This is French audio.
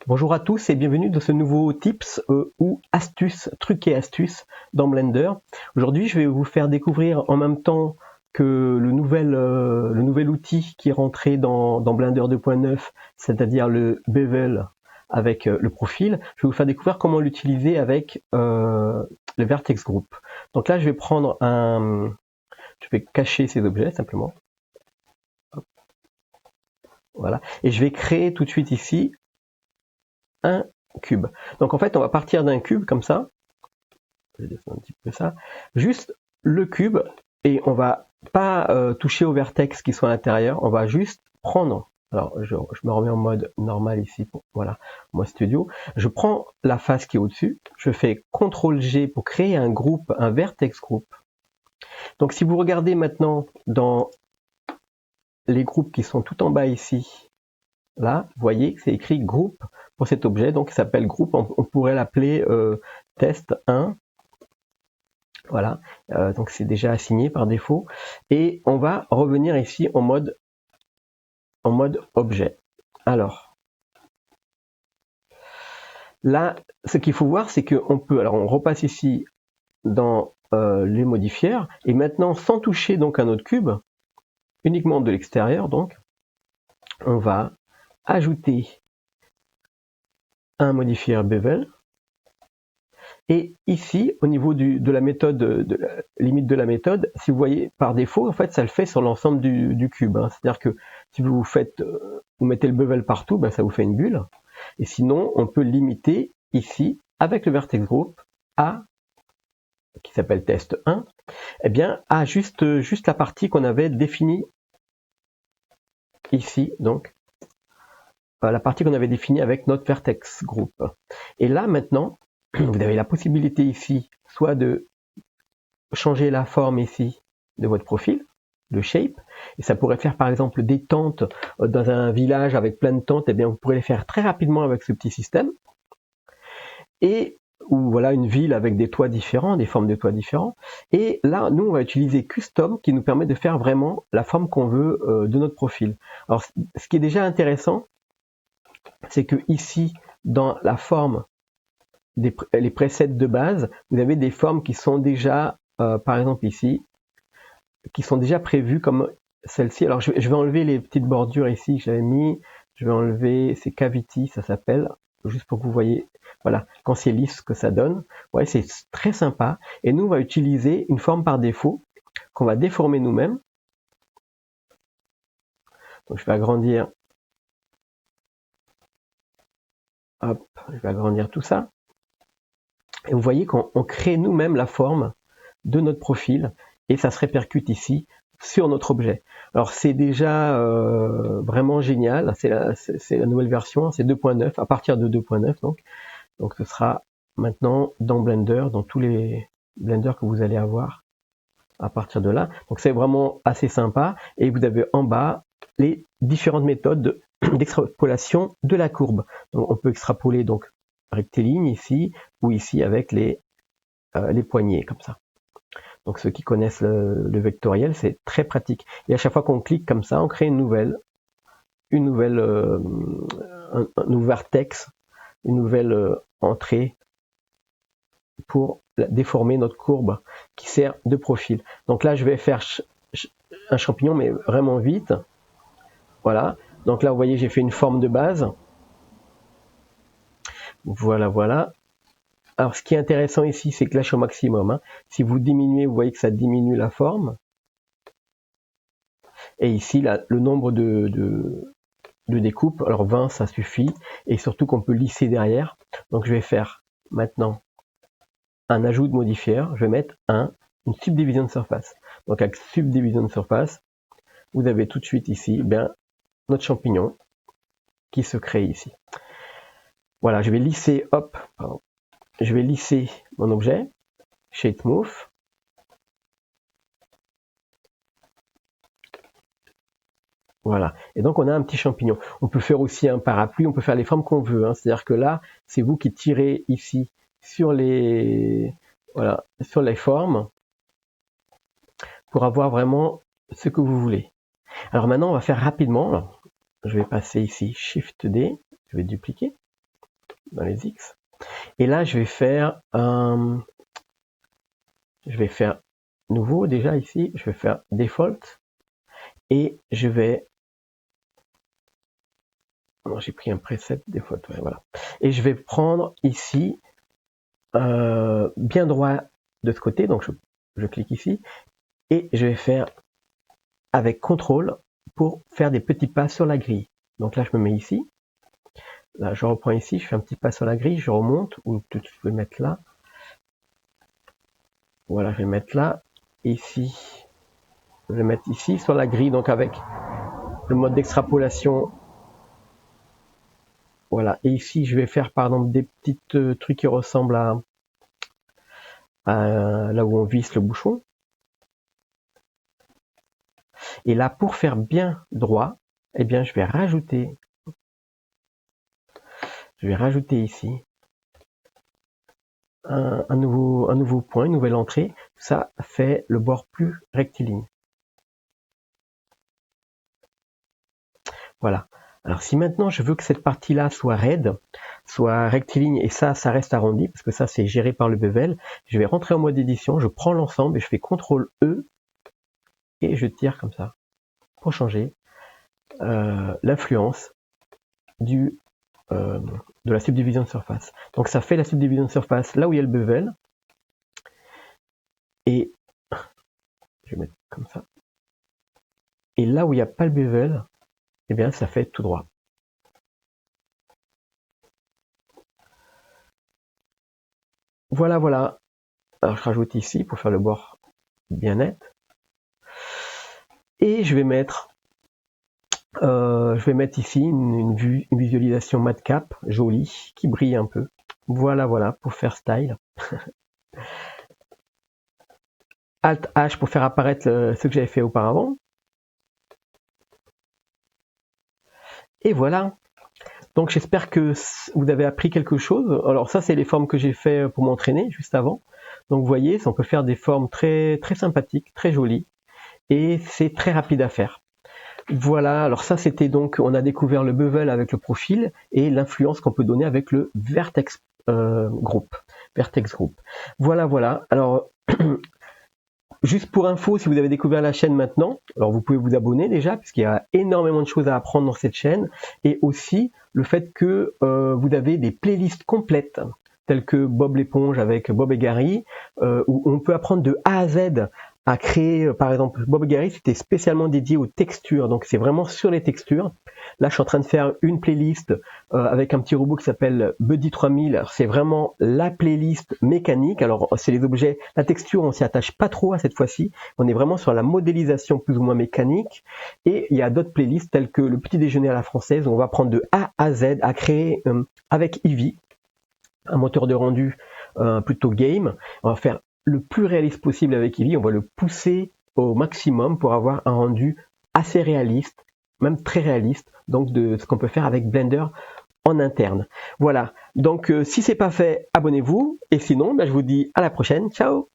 Bonjour à tous et bienvenue dans ce nouveau tips ou astuces, trucs et astuces dans Blender. Aujourd'hui, je vais vous faire découvrir en même temps que le nouvel outil qui est rentré dans Blender 2.9, c'est-à-dire le bevel avec le profil. Je vais vous faire découvrir comment l'utiliser avec le vertex group. Donc là, je vais cacher ces objets simplement. Hop. Voilà. Et je vais créer tout de suite ici un cube. Donc en fait, on va partir d'un cube comme ça. Je vais descendre un petit peu ça. Juste le cube et on va pas toucher aux vertex qui sont à l'intérieur. On va juste prendre. Alors je me remets en mode normal ici. Voilà, moi studio. Je prends la face qui est au-dessus. Je fais CTRL G pour créer un groupe, un vertex group. Donc si vous regardez maintenant dans les groupes qui sont tout en bas ici, là, vous voyez que c'est écrit groupe pour cet objet, donc il s'appelle groupe, on pourrait l'appeler test 1. Voilà, donc c'est déjà assigné par défaut. Et on va revenir ici en mode objet. Alors, là, ce qu'il faut voir, c'est qu'on peut, alors on repasse ici dans les modifiers, et maintenant, sans toucher donc à notre cube, uniquement de l'extérieur, donc, on va ajouter un modifier bevel. Et ici, au niveau de la méthode, de la limite de la méthode, si vous voyez par défaut, en fait, ça le fait sur l'ensemble du cube. Hein. C'est-à-dire que si vous mettez le bevel partout, ben, ça vous fait une bulle. Et sinon, on peut limiter ici, avec le vertex group, qui s'appelle test 1, eh bien, à juste la partie qu'on avait définie ici, donc, la partie qu'on avait définie avec notre vertex group. Et là, maintenant, vous avez la possibilité ici, soit de changer la forme ici de votre profil, le shape, et ça pourrait faire par exemple des tentes dans un village avec plein de tentes, et bien vous pourrez les faire très rapidement avec ce petit système, et ou voilà une ville avec des toits différents, des formes de toits différents, et là nous on va utiliser custom qui nous permet de faire vraiment la forme qu'on veut de notre profil. Alors ce qui est déjà intéressant, c'est que ici dans la forme les presets de base, vous avez des formes qui sont déjà, par exemple ici, qui sont déjà prévues comme celle-ci. Alors je vais enlever les petites bordures ici que j'avais mis, je vais enlever ces cavities, ça s'appelle, juste pour que vous voyez, voilà, quand c'est lisse ce que ça donne. Ouais, c'est très sympa. Et nous, on va utiliser une forme par défaut qu'on va déformer nous-mêmes. Donc je vais agrandir, hop, je vais agrandir tout ça. Et vous voyez qu'on crée nous-mêmes la forme de notre profil et ça se répercute ici sur notre objet. Alors c'est déjà vraiment génial, c'est la nouvelle version, c'est 2.9, à partir de 2.9 donc ce sera maintenant dans Blender, dans tous les Blender que vous allez avoir à partir de là. Donc c'est vraiment assez sympa et vous avez en bas les différentes méthodes d'extrapolation de la courbe. Donc on peut extrapoler donc rectiligne ici ou ici avec les poignées comme ça. Donc ceux qui connaissent le vectoriel, c'est très pratique. Et à chaque fois qu'on clique comme ça, on crée un nouveau vertex, une nouvelle entrée pour déformer notre courbe qui sert de profil. Donc là, je vais faire un champignon, mais vraiment vite. Voilà. Donc là, vous voyez, j'ai fait une forme de base. Voilà, voilà. Alors, ce qui est intéressant ici, c'est que là, je suis au maximum. Hein. Si vous diminuez, vous voyez que ça diminue la forme. Et ici, là, le nombre de découpes, alors 20, ça suffit. Et surtout qu'on peut lisser derrière. Donc, je vais faire maintenant un ajout de modifier. Je vais mettre une subdivision de surface. Donc, avec subdivision de surface, vous avez tout de suite ici notre champignon qui se crée ici. Voilà, je vais lisser, hop, pardon. Je vais lisser mon objet, Shape Move. Voilà, et donc on a un petit champignon. On peut faire aussi un parapluie, on peut faire les formes qu'on veut. Hein. C'est-à-dire que là, c'est vous qui tirez ici sur les formes pour avoir vraiment ce que vous voulez. Alors maintenant, on va faire rapidement. Alors, je vais passer ici Shift D, je vais dupliquer. dans les X. Et là, je vais faire nouveau déjà ici, je vais faire default et je vais, j'ai pris un preset default, ouais, voilà. Et je vais prendre ici bien droit de ce côté, donc je clique ici et je vais faire avec CTRL pour faire des petits pas sur la grille. Donc là, je me mets ici. Là, je reprends ici, je fais un petit pas sur la grille, je remonte, ou peut-être je vais mettre là. Voilà, je vais mettre là. Ici, je vais mettre ici sur la grille, donc avec le mode d'extrapolation. Voilà, et ici, je vais faire par exemple des petits trucs qui ressemblent à là où on visse le bouchon. Et là, pour faire bien droit, eh bien, je vais rajouter ici un nouveau point, une nouvelle entrée. Ça fait le bord plus rectiligne. Voilà. Alors si maintenant je veux que cette partie-là soit raide, soit rectiligne, et ça reste arrondi, parce que ça c'est géré par le bevel, je vais rentrer en mode édition, je prends l'ensemble et je fais CTRL E et je tire comme ça pour changer l'influence de la subdivision de surface. Donc ça fait la subdivision de surface là où il y a le bevel, et je vais mettre comme ça. Et là où il n'y a pas le bevel, eh bien ça fait tout droit. Voilà, voilà. Alors je rajoute ici pour faire le bord bien net. Et je vais mettre ici une visualisation matcap jolie qui brille un peu. Voilà, voilà, pour faire style. Alt H pour faire apparaître ce que j'avais fait auparavant. Et voilà. Donc j'espère que vous avez appris quelque chose. Alors ça, c'est les formes que j'ai fait pour m'entraîner juste avant. Donc vous voyez, on peut faire des formes très, très sympathiques, très jolies. Et c'est très rapide à faire. Voilà, alors ça c'était donc, on a découvert le bevel avec le profil et l'influence qu'on peut donner avec le vertex group. Voilà, voilà. Alors, juste pour info, si vous avez découvert la chaîne maintenant, alors vous pouvez vous abonner déjà, puisqu'il y a énormément de choses à apprendre dans cette chaîne, et aussi le fait que vous avez des playlists complètes, telles que Bob l'éponge avec Bob et Gary, où on peut apprendre de A à Z à créer, par exemple, Bob et Gary, c'était spécialement dédié aux textures, donc c'est vraiment sur les textures. Là, je suis en train de faire une playlist avec un petit robot qui s'appelle Buddy 3000. C'est vraiment la playlist mécanique. Alors, c'est les objets, la texture, on s'y attache pas trop à cette fois-ci. On est vraiment sur la modélisation plus ou moins mécanique. Et il y a d'autres playlists telles que le petit déjeuner à la française, où on va prendre de A à Z à créer avec Eevee, un moteur de rendu plutôt game. On va faire le plus réaliste possible avec Eevee, on va le pousser au maximum pour avoir un rendu assez réaliste, même très réaliste, donc de ce qu'on peut faire avec Blender en interne. Voilà, donc si c'est pas fait, abonnez-vous, et sinon, je vous dis à la prochaine, ciao.